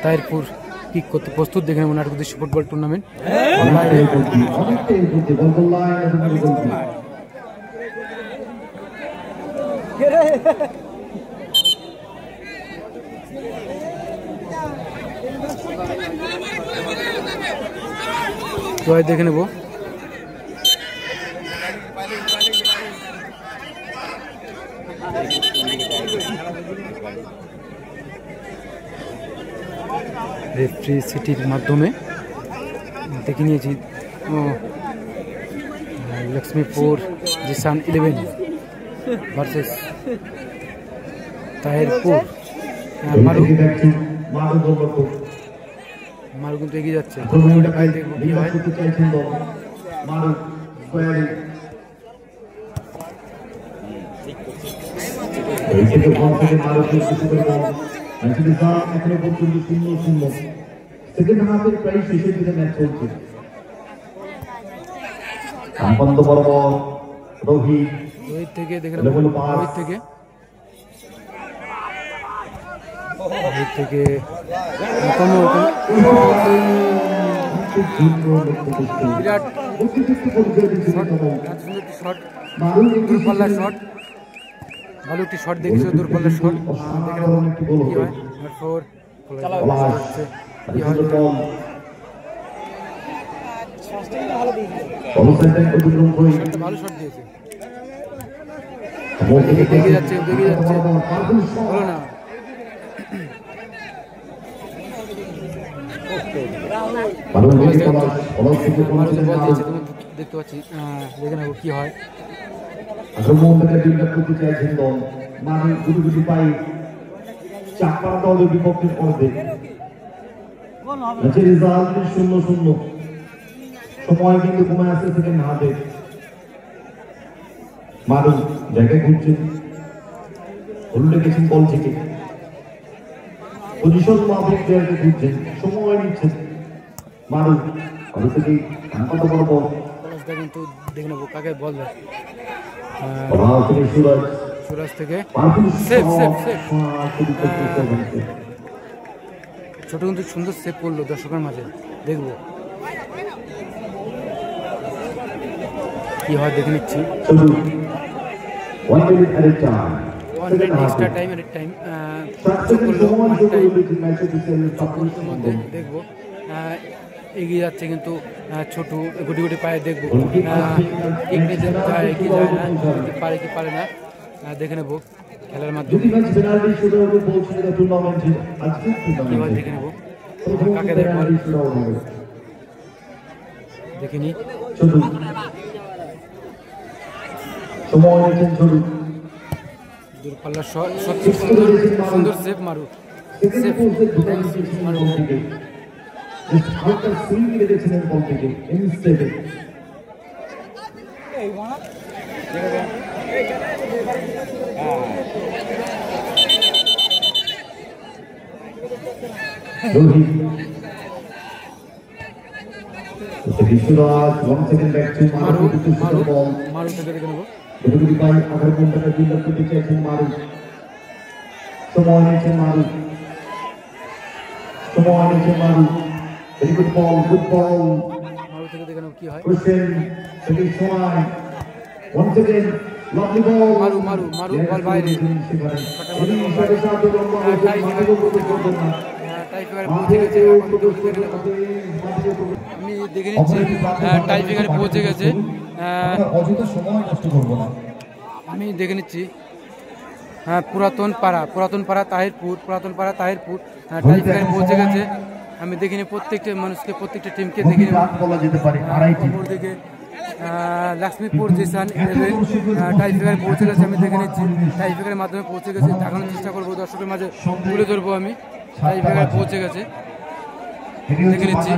Tahirpur kick করতে প্রস্তুত, দেখে নেব নাটক দেশি ফুটবল টুর্নামেন্ট। দেখে নেব রেফারি সিটির মাধ্যমে দেখে নিয়েছি। লক্ষ্মীপুর জিসান 11 ভার্সেস তাহিরপুর। মারু কিন্তু এগিয়ে যাচ্ছে, দেখবো কি হয়। সেকেন্ড হাফের প্রায় শেষের দিকে ম্যাচ চলছে। সম্পন্ন বরাবর রোহিত থেকে দেখে বিরাট শট, দূরপাল্লার শট, ভালো একটি শট দেখেছিল, দূরপাল্লার শট। দেখে নেব কি হয়। ভালো শট দিয়েছে, দেখে যাচ্ছে হলো না। দেখতে পাচ্ছি, দেখে নেবো কি হয়। সময় কিন্তু কমে আসছে সেকেন্ড হাফে। মারু জায়গায় ঘুরছেন, উল্টে গেছেন বল থেকে, পজিশন মাফিক জায়গায় ঘুরছেন, সময় নিচ্ছেন। মারু থেকে কিন্তু দেখে নেবো কাকে বল দেয়। সুরাজ থেকে ছোট কিন্তু সুন্দর সেভ করলো দর্শকের মাঝে, দেখবো কি হয়, দেখে নিচ্ছি। দেখবো এগিয়ে যাচ্ছে কিন্তু ছোট গুটি গুটি পায়ে, দেখবো পারে কি পারে না, দেখে নেবো খেলার মাধ্যমে। দেখে নেবো কাকে দেখে নি। দূরপাল্লার শট, সত্যি সুন্দর সেভ মারু, মারু থেকে দেখে নেবো। কি হয়, মারু মারু মারু বল বাইরে, আমি দেখে নিচ্ছি টাই ফিগারে পৌঁছে গেছে। আমি দেখে নিচ্ছি পুরাতন পাড়া তাহিরপুর টাই ফিগারে পৌঁছে গেছে। আমি দেখিনি প্রত্যেকটা মানুষকে, প্রত্যেকটা টিমকে দেখে দেখে লক্ষ্মীপুর জিসান 11 টাই ফিগারে পৌঁছে গেছে। আমি দেখে নিচ্ছি টাই ফিগারের মাধ্যমে পৌঁছে গেছে, দেখানোর চেষ্টা করবো দর্শকের মাঝে তুলে ধরবো। আমি টাই ফিগারে পৌঁছে গেছে, দেখে নিচ্ছি।